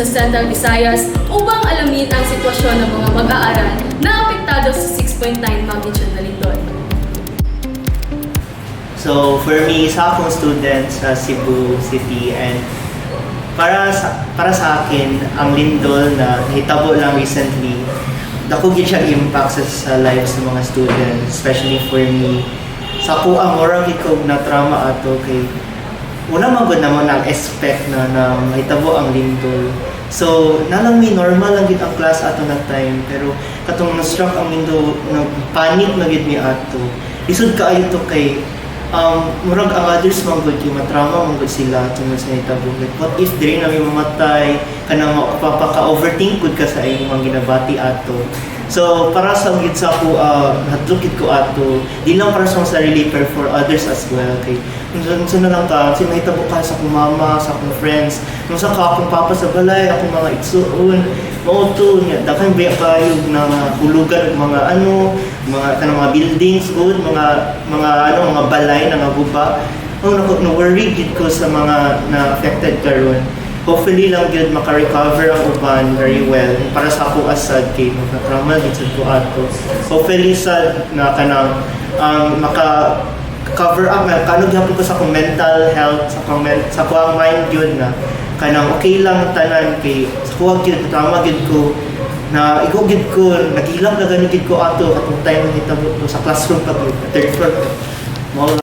sa Central Visayas upang alamin ang sitwasyon ng mga mag-aaral na apektado sa 6.9 magnitude na lindol. So for me, isa akong student sa Cebu City and para sa akin, ang lindol na nahitabo lang recently, dako gid siya impact sa lives ng mga students, especially for me. Sa ko ang moral gid ko na trauma ato kay una man gud naman ang expect na mahitabo ang lindol. So nalang mi normal lang gid ang class ato na time, pero katong na-struck ang lindol, panic na gid mi ato. Isod kaayo to kay murag ang others man gud kay matrauma man gud sila tungod sa hitabo. Like, what if diri na may mamatay kanang mapapaka-overthink gud ka sa imong ginabati ato. So para sa gid sa ako hadlok gid ko ato, di lang para sa sarili pero for others as well. Kay unsa na lang ka, kasi mahitabo ka sa akong mama, sa akong friends, kung sa akong papa sa balay, akong mga igsuon, mao to nya dakan ba kayo na hulugan mga mga kanang mga buildings good, mga balay na guba. No worry gid ko sa mga na affected karon. Hopefully lang gid maka-recover ang uban very well para sa ako asad kay na-trauma gid sa ko ato. Hopefully sad na kanang maka-cover up na kano gyapon ko sa akong mental health, sa akong mind gyud na kanang okay lang tanan kay sa ko gyud trauma gid ko na ikaw gid ko nagilak na gani gid ko ato katong time na hitabo sa classroom pa third floor. Mao